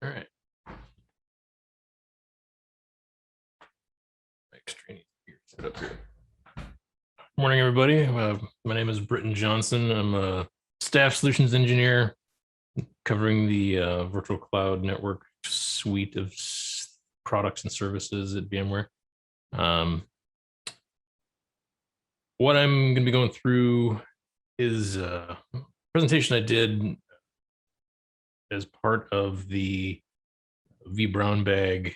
All right. Extra set up here. Morning, everybody. My name is Britton Johnson. I'm a staff solutions engineer covering the virtual cloud network suite of products and services at VMware. What I'm going to be going through is a presentation I did as part of the V Brown Bag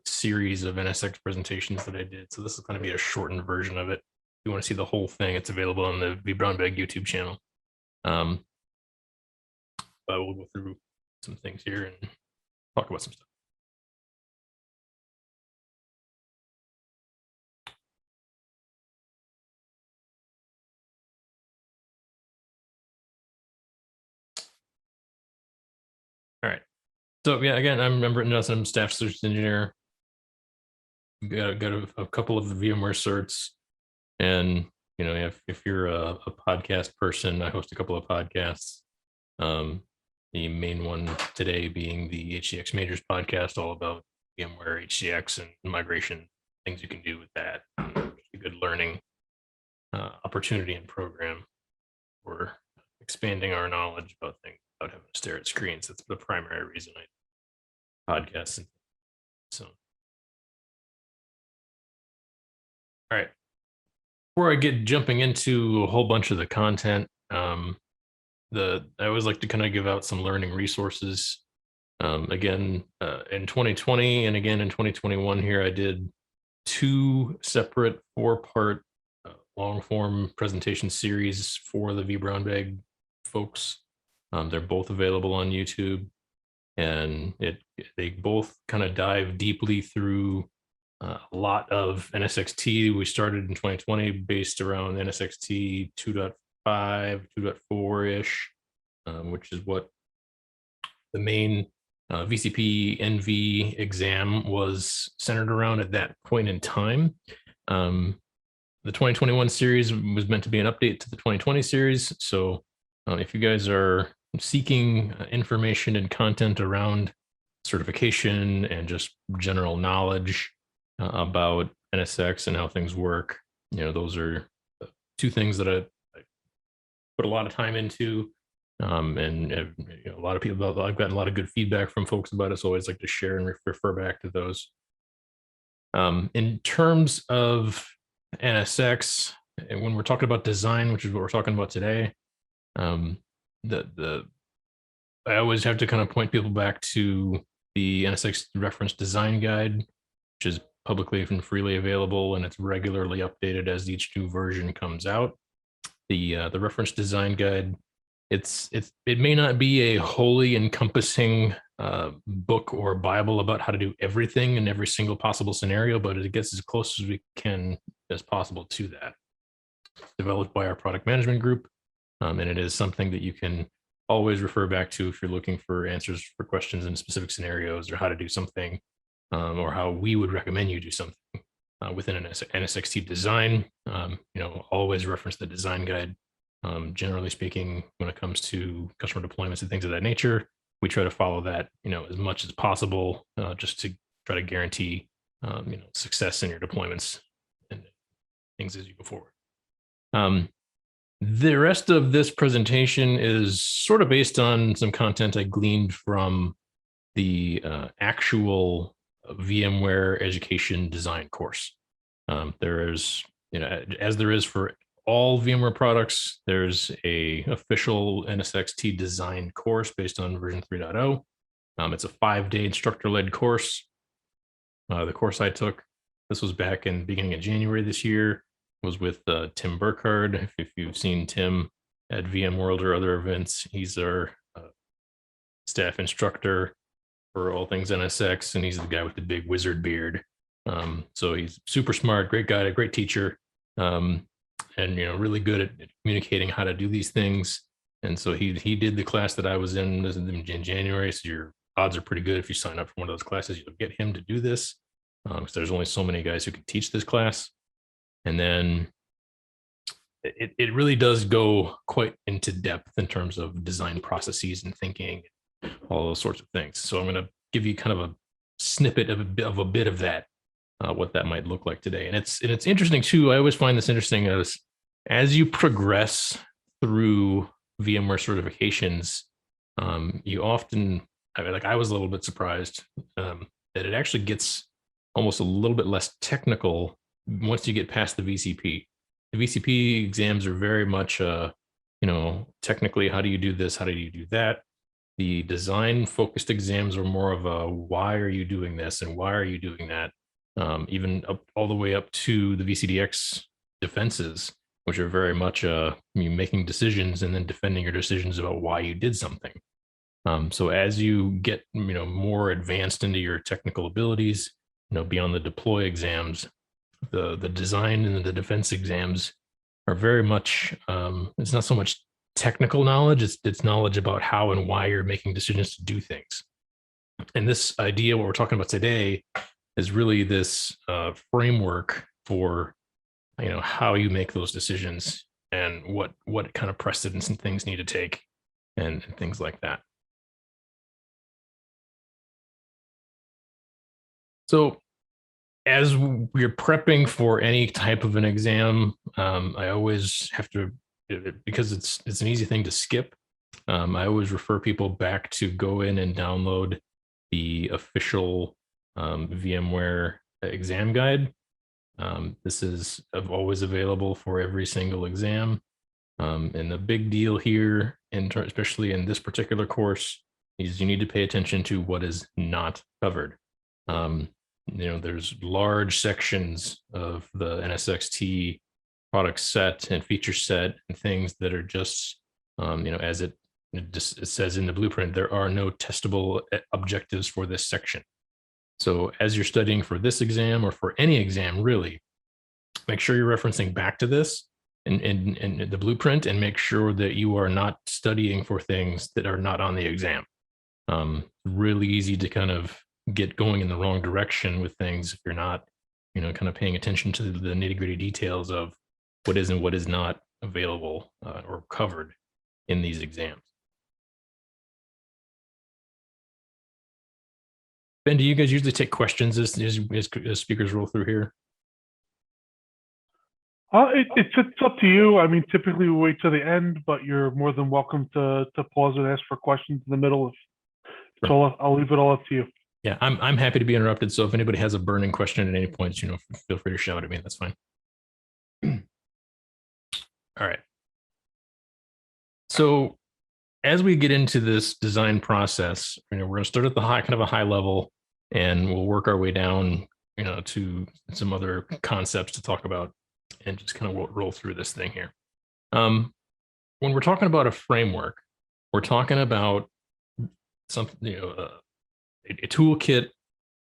series of NSX presentations that I did. So this is going to be a shortened version of it. If you want to see the whole thing, it's available on the V Brown Bag YouTube channel. But we'll go through some things here and talk about some stuff. All right. So yeah, again, I'm Britton Johnson. I'm staff solutions engineer. Got a couple of the VMware certs, and you know, if you're a podcast person, I host a couple of podcasts. The main one today being the HCX Majors podcast, all about VMware HCX and migration, things you can do with that. A good learning opportunity and program for expanding our knowledge about things without having to stare at screens. That's the primary reason I podcast. So, all right. Before I get jumping into a whole bunch of the content, I always like to kind of give out some learning resources. Again, in 2020 and again in 2021 here, I did 2 separate 4-part long form presentation series for the V Brown Bag folks. They're both available on YouTube, and they both kind of dive deeply through a lot of NSX-T. We started in 2020 based around NSX-T 2.5, 2.4-ish, which is what the main VCP-NV exam was centered around at that point in time. The 2021 series was meant to be an update to the 2020 series. So if you guys are seeking information and content around certification and just general knowledge about NSX and how things work, you know, those are 2 things that I put a lot of time into. And you know, a lot of people, I've gotten a lot of good feedback from folks about it. So I always like to share and refer back to those. In terms of NSX, and when we're talking about design, which is what we're talking about today, I always have to kind of point people back to the NSX reference design guide, which is publicly and freely available, and it's regularly updated as each new version comes out. The reference design guide, it may not be a wholly encompassing book or Bible about how to do everything in every single possible scenario, but it gets as close as we can as possible to that. It's developed by our product management group, and it is something that you can always refer back to if you're looking for answers for questions in specific scenarios, or how to do something, or how we would recommend you do something within an NSX-T design. You know, always reference the design guide. Generally speaking, when it comes to customer deployments and things of that nature, we try to follow that, you know, as much as possible, just to try to guarantee, you know, success in your deployments and things as you go forward. The rest of this presentation is sort of based on some content I gleaned from the actual VMware education design course. There is, you know, as there is for all VMware products, there's a official NSX-T design course based on version 3.0. It's a 5-day instructor-led course. The course I took, this was back in the beginning of January this year, was with Tim Burkhardt. If you've seen Tim at VMworld or other events, he's our staff instructor for all things NSX, and he's the guy with the big wizard beard. So he's super smart, great guy, a great teacher. And you know, really good at communicating how to do these things. And so he did the class that I was in January. So your odds are pretty good if you sign up for one of those classes, you'll get him to do this, because there's only so many guys who can teach this class. And then it really does go quite into depth in terms of design processes and thinking, all those sorts of things. So I'm going to give you kind of a snippet of a bit of that, what that might look like today. And it's interesting too. I always find this interesting as you progress through VMware certifications, you often, I was a little bit surprised that it actually gets almost a little bit less technical once you get past the VCP. The VCP exams are very much, technically, how do you do this? How do you do that? The design focused exams are more of a, why are you doing this? And why are you doing that? Even up all the way up to the VCDX defenses, which are very much you making decisions and then defending your decisions about why you did something. So as you get more advanced into your technical abilities, beyond the deploy exams, the design and the defense exams are very much it's not so much technical knowledge, it's knowledge about how and why you're making decisions to do things. And this idea, what we're talking about today, is really this framework for how you make those decisions and what kind of precedents and things need to take and things like that. So as we're prepping for any type of an exam, I always have to, because it's an easy thing to skip. I always refer people back to go in and download the official VMware exam guide. This is always available for every single exam. And the big deal here, especially in this particular course, is you need to pay attention to what is not covered. There's large sections of the NSX-T product set and feature set and things that are just, as it says in the blueprint, there are no testable objectives for this section. So as you're studying for this exam or for any exam, really, make sure you're referencing back to this and the blueprint, and make sure that you are not studying for things that are not on the exam. Really easy to kind of get going in the wrong direction with things if you're not, kind of paying attention to the nitty-gritty details of what is and what is not available or covered in these exams. Ben, do you guys usually take questions as speakers roll through here? It's up to you. I mean, typically we wait to the end, but you're more than welcome to pause and ask for questions in the middle. So I'll leave it all up to you. Yeah, I'm happy to be interrupted. So if anybody has a burning question at any point, feel free to shout at me. That's fine. All right. So as we get into this design process, we're going to start at the kind of a high level, and we'll work our way down, to some other concepts to talk about, and just kind of roll through this thing here. When we're talking about a framework, we're talking about something, a toolkit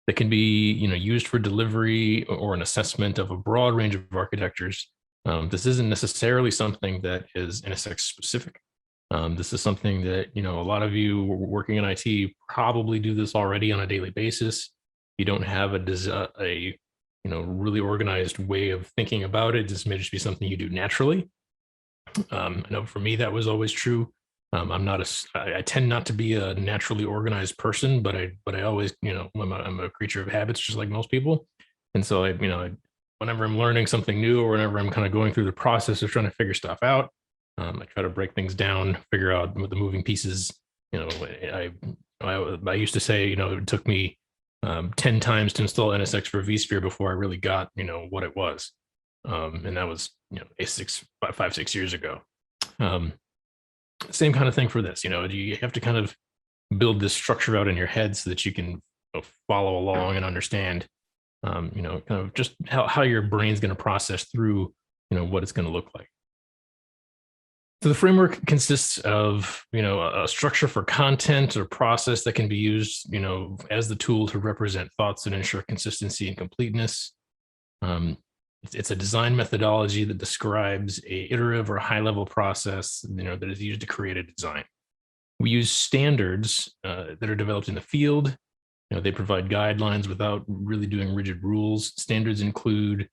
that can be, used for delivery or an assessment of a broad range of architectures. This isn't necessarily something that is NSX specific. This is something that, a lot of you working in IT probably do this already on a daily basis. You don't have a really organized way of thinking about it. This may just be something you do naturally. I know for me, that was always true. I tend not to be a naturally organized person, but I always, I'm a creature of habits, just like most people. And so whenever I'm learning something new, or whenever I'm kind of going through the process of trying to figure stuff out, I try to break things down, figure out what the moving pieces. I used to say, it took me 10 times to install NSX for vSphere before I really got, what it was. And that was, 5-6 years ago. Same kind of thing for this. You have to kind of build this structure out in your head so that you can follow along and understand, kind of just how your brain's going to process through, what it's going to look like. So the framework consists of, a structure for content or process that can be used, as the tool to represent thoughts and ensure consistency and completeness. It's a design methodology that describes a iterative or high-level process, that is used to create a design. We use standards that are developed in the field. They provide guidelines without really doing rigid rules. Standards include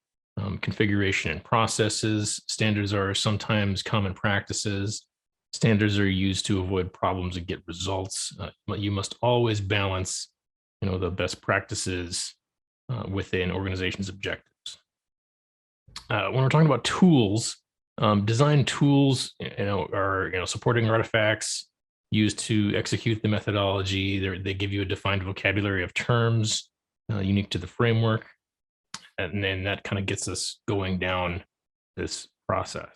configuration and processes. Standards are sometimes common practices. Standards are used to avoid problems and get results. But you must always balance, the best practices within organization's objectives. When we're talking about tools, design tools, are supporting artifacts used to execute the methodology. They give you a defined vocabulary of terms unique to the framework, and then that kind of gets us going down this process.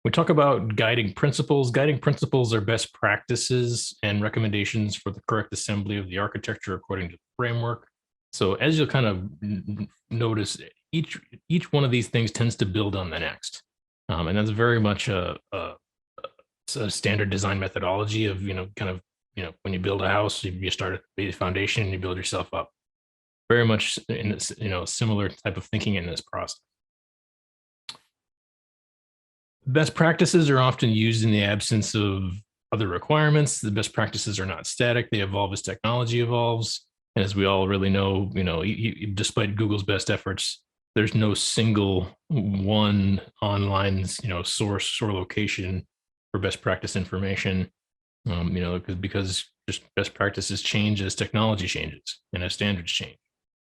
We talk about guiding principles. Guiding principles are best practices and recommendations for the correct assembly of the architecture according to the framework. So as you'll kind of notice, each one of these things tends to build on the next. And that's very much a standard design methodology of, when you build a house, you start at the foundation and you build yourself up. Very much in this, similar type of thinking in this process. Best practices are often used in the absence of other requirements. The best practices are not static. They evolve as technology evolves. And as we all really know, despite Google's best efforts, there's no single one online, source or location for best practice information, because just best practices change as technology changes and as standards change.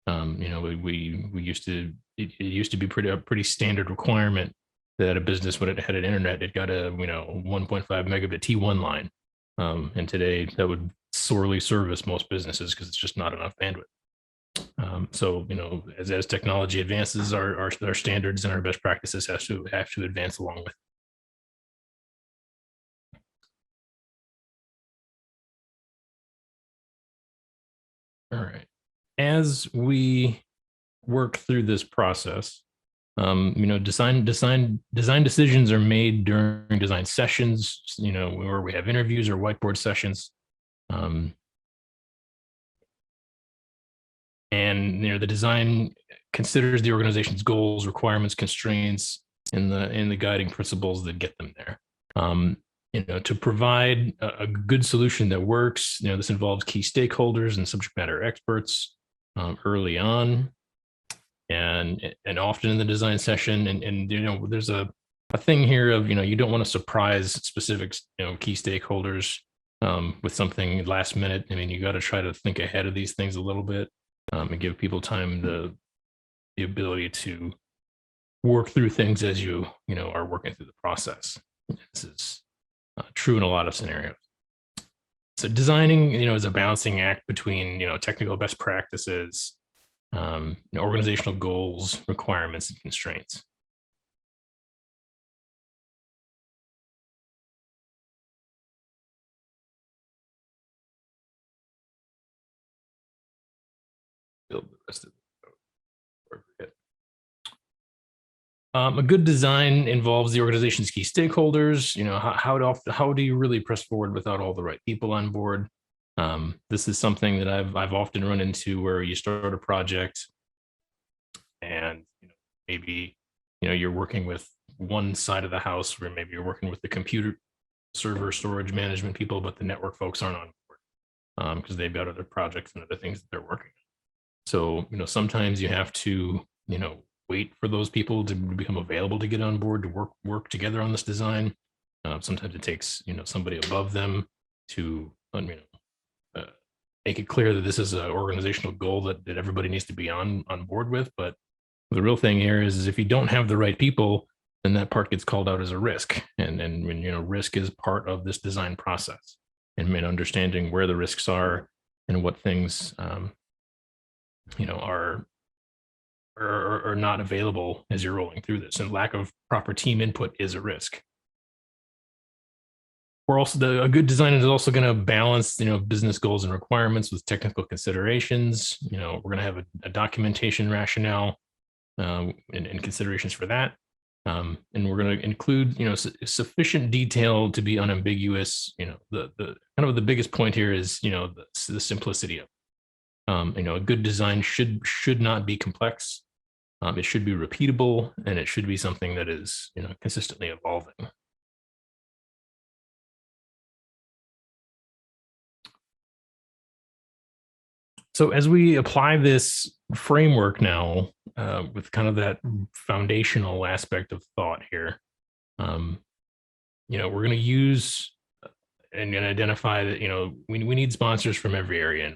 We used to, it used to be a pretty standard requirement that a business, when it had an internet, it got a 1.5 megabit T1 line, and today that would sorely service most businesses because it's just not enough bandwidth. So as technology advances, our standards and our best practices have to advance along with. All right, as we work through this process, design decisions are made during design sessions, where we have interviews or whiteboard sessions. And the design considers the organization's goals, requirements, constraints, and the guiding principles that get them there. To provide a good solution that works, this involves key stakeholders and subject matter experts early on, and often in the design session. And there's a thing here of you don't want to surprise specific key stakeholders with something last minute. I mean, you got to try to think ahead of these things a little bit. And give people time the ability to work through things as you are working through the process. This is true in a lot of scenarios. So designing is a balancing act between technical best practices, organizational goals, requirements, and constraints. Build the rest of it. A good design involves the organization's key stakeholders. How do you really press forward without all the right people on board? This is something that I've often run into, where you start a project and maybe you're working with one side of the house, where maybe you're working with the computer server storage management people, but the network folks aren't on board because they've got other projects and other things that they're working on. So, sometimes you have to, wait for those people to become available to get on board to work together on this design. Sometimes it takes, somebody above them to, make it clear that this is an organizational goal that everybody needs to be on board with. But the real thing here is if you don't have the right people, then that part gets called out as a risk. And when, risk is part of this design process, and understanding where the risks are and what things, are not available as you're rolling through this, and lack of proper team input is a risk. A good design is also going to balance, business goals and requirements with technical considerations. We're going to have a documentation rationale and considerations for that. And we're going to include, sufficient detail to be unambiguous. The kind of the biggest point here is, the simplicity of it. A good design should not be complex. It should be repeatable, and it should be something that is, consistently evolving. So as we apply this framework now, with kind of that foundational aspect of thought here, we're going to use and identify that, we need sponsors from every area.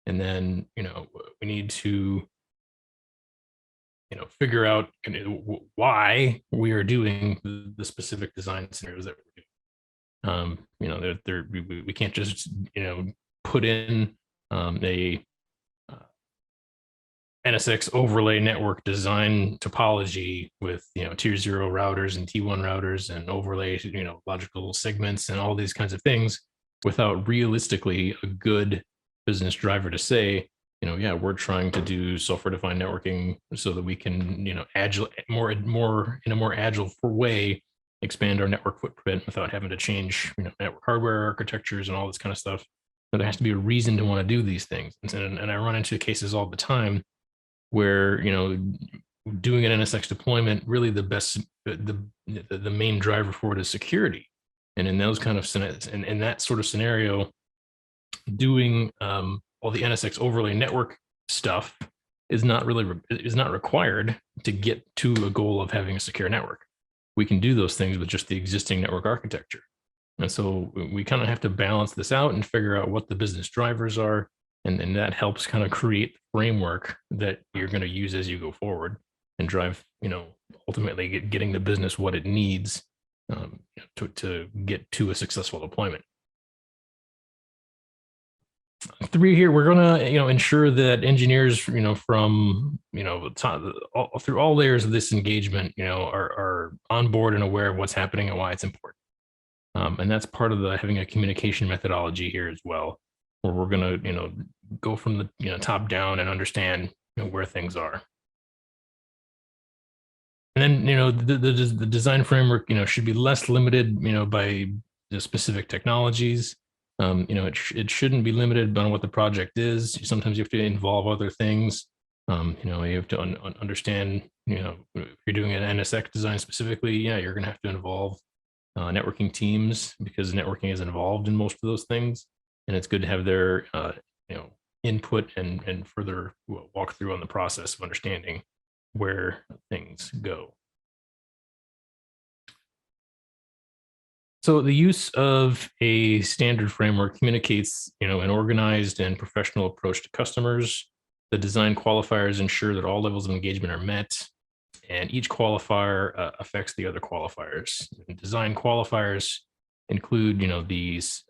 And then, we need to, figure out why we are doing the specific design scenarios that we're doing. We can't just, put in a NSX overlay network design topology with, tier 0 routers and T1 routers and overlay, logical segments and all these kinds of things without realistically a good business driver to say, yeah, we're trying to do software-defined networking so that we can, in a more agile way, expand our network footprint without having to change, network hardware architectures and all this kind of stuff. So there has to be a reason to want to do these things. And I run into cases all the time where, doing an NSX deployment, really the main driver for it is security. And in those kind of in that sort of scenario, doing all the NSX overlay network stuff is not required to get to a goal of having a secure network. We can do those things with just the existing network architecture. And so we kind of have to balance this out and figure out what the business drivers are. And that helps kind of create the framework that you're going to use as you go forward and drive, ultimately getting the business what it needs to get to a successful deployment. 3 here, we're going to, ensure that engineers, from, through all layers of this engagement, are on board and aware of what's happening and why it's important. And that's part of having a communication methodology here as well, where we're going to, go from the, top down and understand, where things are. And then, the design framework, should be less limited, by the specific technologies. It shouldn't be limited on what the project is. Sometimes you have to involve other things. You have to understand, if you're doing an NSX design specifically, yeah, you're going to have to involve networking teams because networking is involved in most of those things. And it's good to have their, input and further walk through on the process of understanding where things go. So the use of a standard framework communicates, an organized and professional approach to customers. The design qualifiers ensure that all levels of engagement are met, and each qualifier affects the other qualifiers. And design qualifiers include, these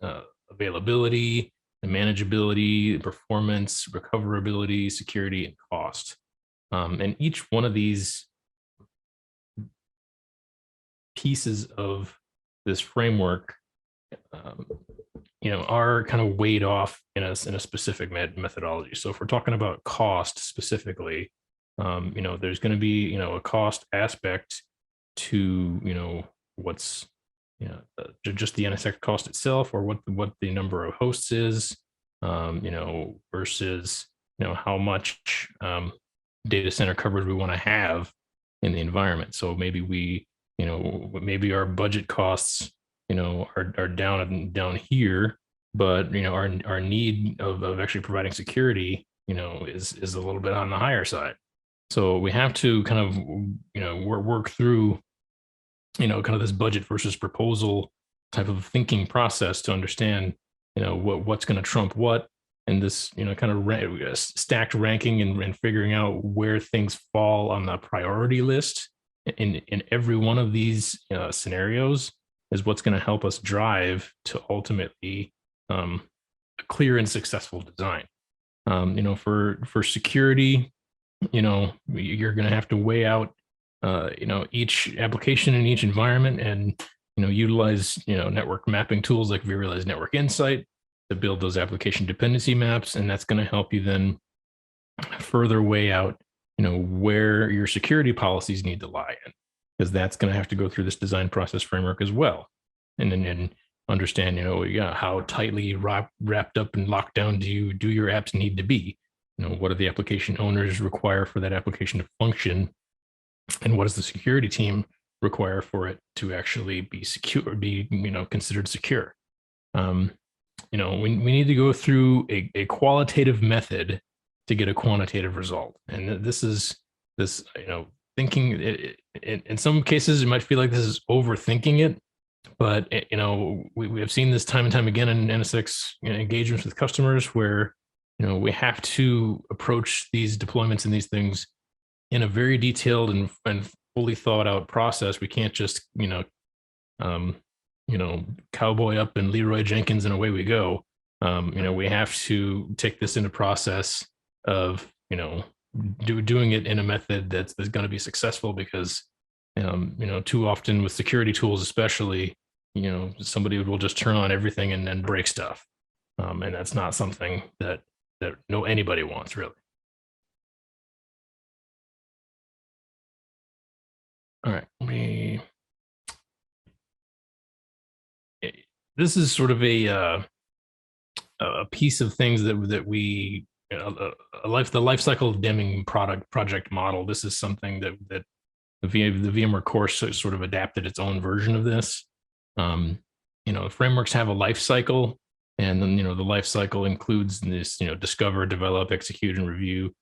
availability, the manageability, performance, recoverability, security, and cost. And each one of these pieces of this framework, are kind of weighed off in a specific methodology. So if we're talking about cost specifically, there's going to be, a cost aspect to, what's, just the NSX cost itself, or what the number of hosts is, versus, how much data center coverage we want to have in the environment. So maybe maybe our budget costs, are down here, but our need of actually providing security, is a little bit on the higher side. So we have to kind of, work through, kind of this budget versus proposal type of thinking process to understand, what's going to trump what, and this, kind of stacked ranking and figuring out where things fall on the priority list in every one of these scenarios is what's going to help us drive to ultimately a clear and successful design. For security, you're going to have to weigh out, each application in each environment and, utilize, network mapping tools like vRealize Network Insight to build those application dependency maps. And that's going to help you then further weigh out, where your security policies need to lie in, because that's going to have to go through this design process framework as well. And then understand, how tightly wrapped up and locked down do your apps need to be? What do the application owners require for that application to function? And what does the security team require for it to actually be secure, be, considered secure? We need to go through a qualitative method to get a quantitative result. And this is this, thinking in some cases, you might feel like this is overthinking it, but we have seen this time and time again in NSX engagements with customers where, we have to approach these deployments and these things in a very detailed and fully thought out process. We can't just, cowboy up and Leroy Jenkins and away we go. We have to take this into process of, doing it in a method that's going to be successful because, too often with security tools, especially, somebody will just turn on everything and then break stuff. And that's not something that anybody wants, really. All right, this is sort of a piece of things that we the life cycle of Deming project model. This is something that the VMware course sort of adapted its own version of this. Frameworks have a life cycle, and then the life cycle includes this discover, develop, execute, and review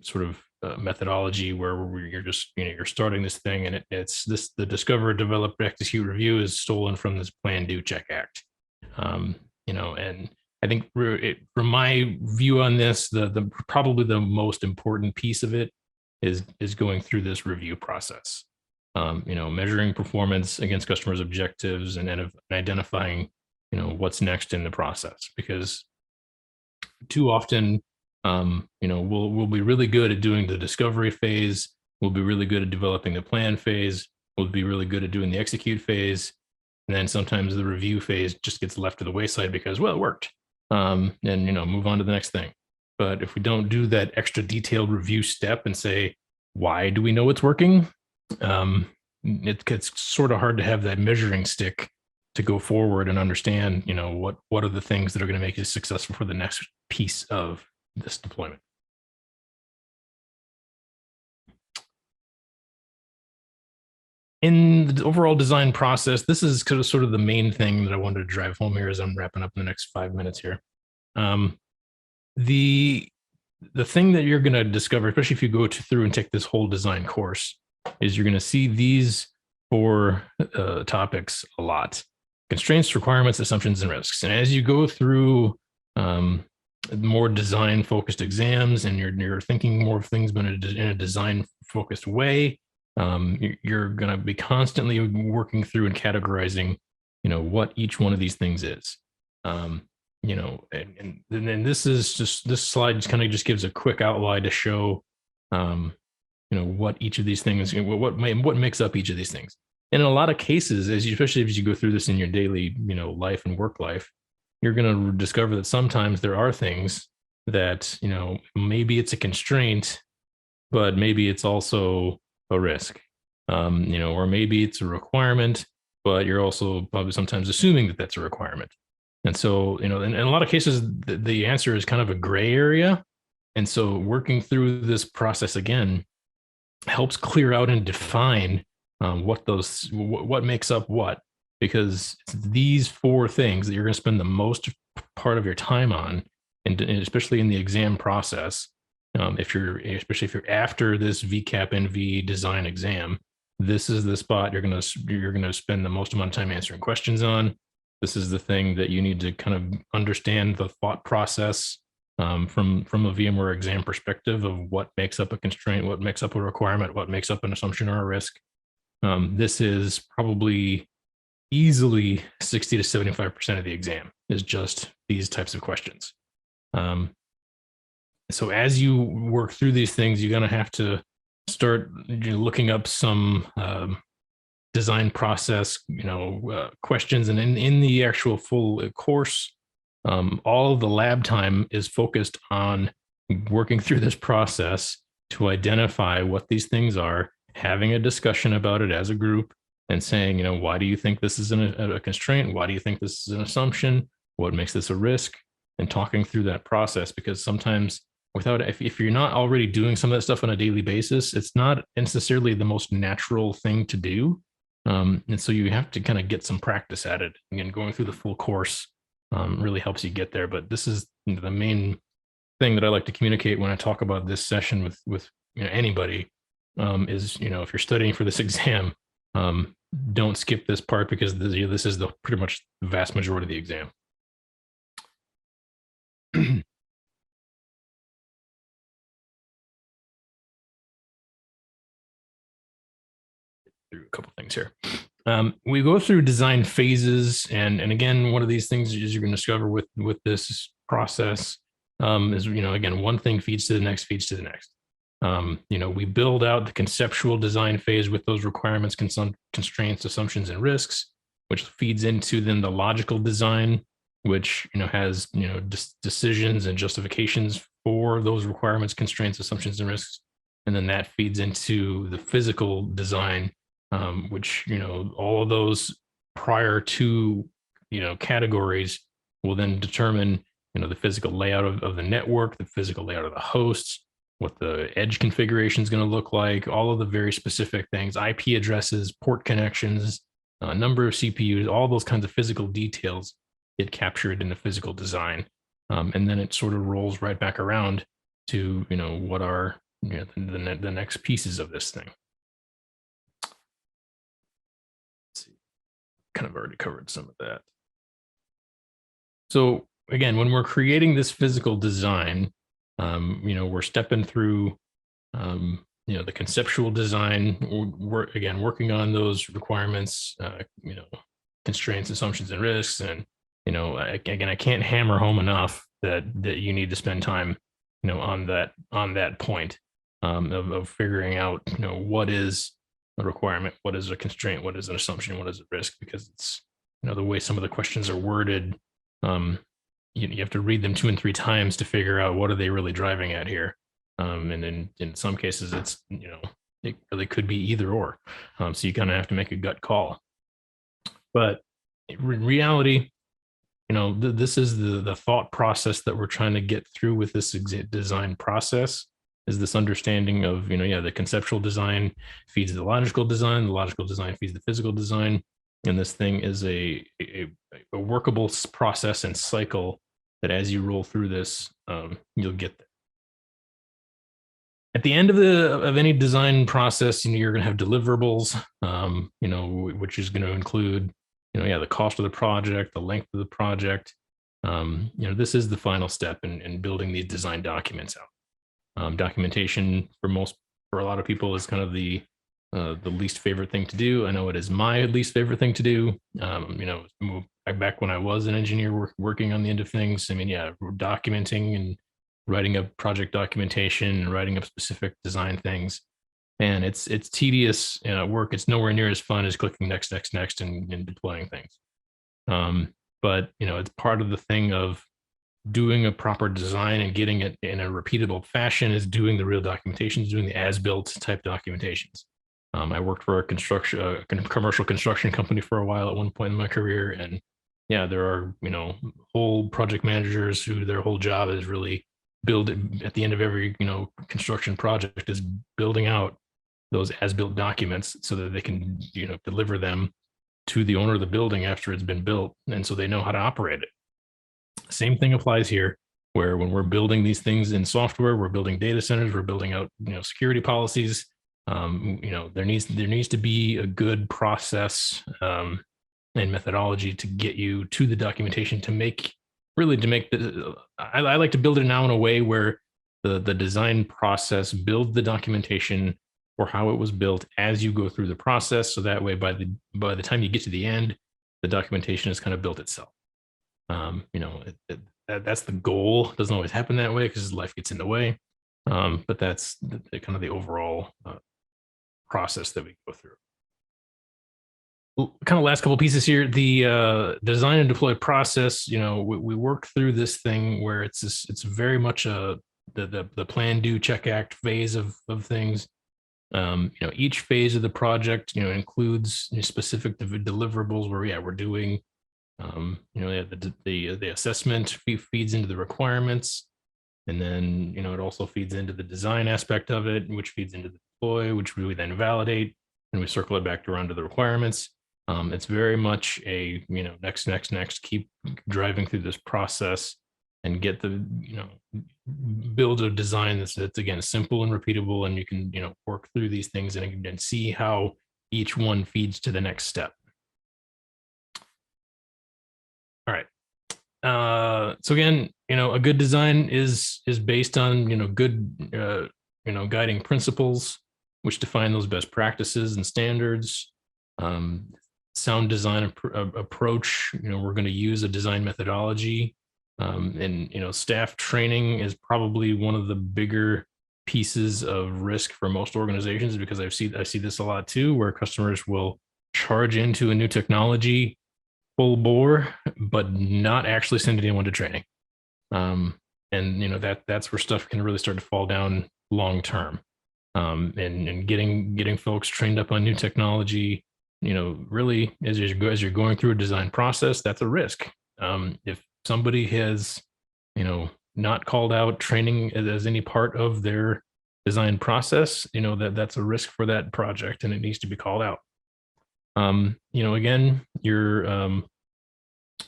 sort of methodology where you're just you're starting this thing, and it's the discover, develop, execute, review is stolen from this plan, do, check, act. And I think from my view on this, the probably the most important piece of it is going through this review process. Measuring performance against customers' objectives and then identifying what's next in the process, because too often we'll be really good at doing the discovery phase, we'll be really good at developing the plan phase, we'll be really good at doing the execute phase, and then sometimes the review phase just gets left to the wayside because, well, it worked, and move on to the next thing. But if we don't do that extra detailed review step and say, why do we know it's working, it gets sort of hard to have that measuring stick to go forward and understand what are the things that are going to make you successful for the next piece of this deployment. In the overall design process, this is kind of sort of the main thing that I wanted to drive home here as I'm wrapping up in the next 5 minutes here. The thing that you're going to discover, especially if you go through and take this whole design course, is you're going to see these 4 topics a lot: constraints, requirements, assumptions, and risks. And as you go through more design focused exams and you're thinking more of things but in a design focused way, you're going to be constantly working through and categorizing what each one of these things is. And then this slide just kind of just gives a quick outline to show what each of these things, what makes up each of these things. And in a lot of cases, especially as you go through this in your daily life and work life, you're going to discover that sometimes there are things that maybe it's a constraint, but maybe it's also a risk, or maybe it's a requirement, but you're also probably sometimes assuming that that's a requirement. And so, in a lot of cases, the answer is kind of a gray area. And so working through this process again helps clear out and define what makes up what, because it's these 4 things that you're going to spend the most part of your time on, and especially in the exam process. Especially if you're after this VCAP-NV design exam, this is the spot you're going to spend the most amount of time answering questions on. This is the thing that you need to kind of understand the thought process from a VMware exam perspective of what makes up a constraint, what makes up a requirement, what makes up an assumption or a risk. This is probably easily 60 to 75% of the exam is just these types of questions. So as you work through these things, you're going to have to start looking up some design process, questions. And in the actual full course, all of the lab time is focused on working through this process to identify what these things are, having a discussion about it as a group, and saying, why do you think this is a constraint? Why do you think this is an assumption? What makes this a risk? And talking through that process, because sometimes if you're not already doing some of that stuff on a daily basis, it's not necessarily the most natural thing to do. And so you have to kind of get some practice at it. Again, going through the full course really helps you get there. But this is the main thing that I like to communicate when I talk about this session with anybody is, if you're studying for this exam, don't skip this part, because this is the pretty much the vast majority of the exam. Through a couple things here. We go through design phases, and again, one of these things is you're going to discover with this process is, again, one thing feeds to the next, feeds to the next. We build out the conceptual design phase with those requirements, constraints, assumptions, and risks, which feeds into then the logical design, which has decisions and justifications for those requirements, constraints, assumptions, and risks, and then that feeds into the physical design, which all of those prior to categories will then determine the physical layout of the network, the physical layout of the hosts, what the edge configuration is going to look like, all of the very specific things, IP addresses, port connections, number of CPUs, all those kinds of physical details get captured in the physical design. And then it sort of rolls right back around to, what are the next pieces of this thing. Let's see, kind of already covered some of that. So again, when we're creating this physical design, we're stepping through, the conceptual design. We're again working on those requirements, constraints, assumptions, and risks. And again, I can't hammer home enough that you need to spend time, on that point of figuring out, what is a requirement, what is a constraint, what is an assumption, what is a risk, because it's the way some of the questions are worded. You have to read them 2 and 3 times to figure out what are they really driving at here. And in some cases, it's, it really could be either or. So you kind of have to make a gut call. But in reality, this is the thought process that we're trying to get through with this design process, is this understanding of, the conceptual design feeds the logical design feeds the physical design. And this thing is a workable process and cycle that as you roll through this, you'll get there. At the end of any design process, you're going to have deliverables, which is going to include, the cost of the project, the length of the project. This is the final step in building these design documents out. Documentation for a lot of people is kind of the least favorite thing to do. I know it is my least favorite thing to do. Back when I was an engineer working on the end of things, documenting and writing up project documentation and writing up specific design things, and it's tedious work. It's nowhere near as fun as clicking next and deploying things. But it's part of the thing of doing a proper design and getting it in a repeatable fashion is doing the real documentations, doing the as-built type documentations. I worked for a commercial construction company for a while at one point in my career, and there are whole project managers who their whole job is really at the end of every construction project is building out those as-built documents so that they can deliver them to the owner of the building after it's been built, and so they know how to operate it. Same thing applies here, where when we're building these things in software, we're building data centers, we're building out security policies. There needs to be a good process and methodology to get you to the documentation I like to build it now in a way where the design process builds the documentation for how it was built as you go through the process. So that way, by the time you get to the end, the documentation has kind of built itself. That's the goal. It doesn't always happen that way because life gets in the way. But that's kind of the overall process that we go through. Kind of last couple pieces here. The design and deploy process. We work through this thing where it's very much the plan, do, check, act phase of things. Each phase of the project includes specific deliverables where we're doing the assessment feeds into the requirements, and then it also feeds into the design aspect of it, which feeds into the deploy, which we then validate, and we circle it back around to the requirements. It's very much a next, keep driving through this process and get the, build a design that's again simple and repeatable, and you can, work through these things and see how each one feeds to the next step. All right. So again, a good design is based on, good, guiding principles, which define those best practices and standards. Sound design approach, we're going to use a design methodology. And, staff training is probably one of the bigger pieces of risk for most organizations, because I see this a lot too, where customers will charge into a new technology full bore, but not actually send anyone to training. And that's where stuff can really start to fall down long term. And getting folks trained up on new technology, really as you're going through a design process, that's a risk. If somebody has, not called out training as any part of their design process, that's a risk for that project, and it needs to be called out. Again, your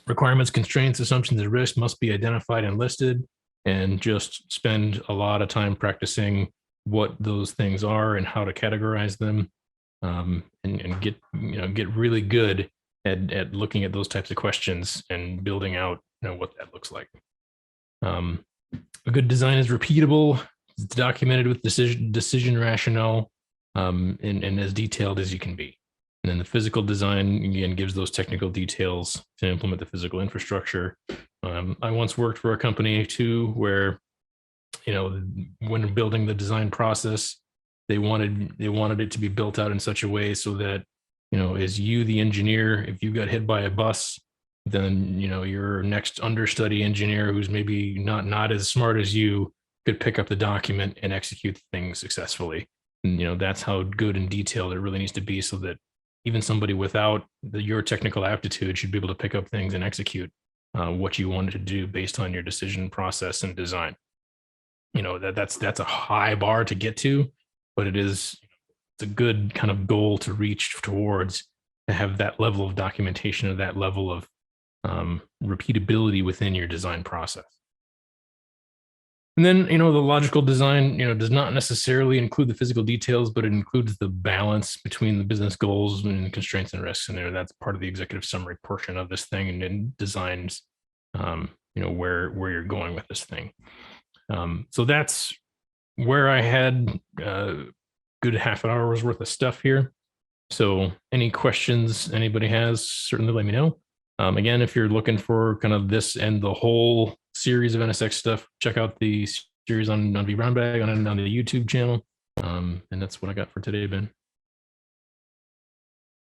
requirements, constraints, assumptions, and risks must be identified and listed, and just spend a lot of time practicing what those things are and how to categorize them, and get really good at looking at those types of questions and building out, what that looks like. A good design is repeatable, it's documented with decision rationale, and as detailed as you can be. And then the physical design, again, gives those technical details to implement the physical infrastructure. I once worked for a company too, where, when building the design process, they wanted it to be built out in such a way so that, as you, the engineer, if you got hit by a bus, then, your next understudy engineer, who's maybe not as smart as you, could pick up the document and execute things successfully. And, that's how good and detailed it really needs to be, so that even somebody without your technical aptitude should be able to pick up things and execute what you wanted to do based on your decision process and design. That's a high bar to get to, but it's a good kind of goal to reach towards, to have that level of documentation, or that level of repeatability within your design process. And then, the logical design, does not necessarily include the physical details, but it includes the balance between the business goals and constraints and risks. And that's part of the executive summary portion of this thing, and then designs, where you're going with this thing. So that's where I had a good half an hour's worth of stuff here. So any questions anybody has, certainly let me know. Again, if you're looking for kind of this and the whole series of NSX stuff, check out the series on vBrownBag on the YouTube channel. And that's what I got for today, Ben.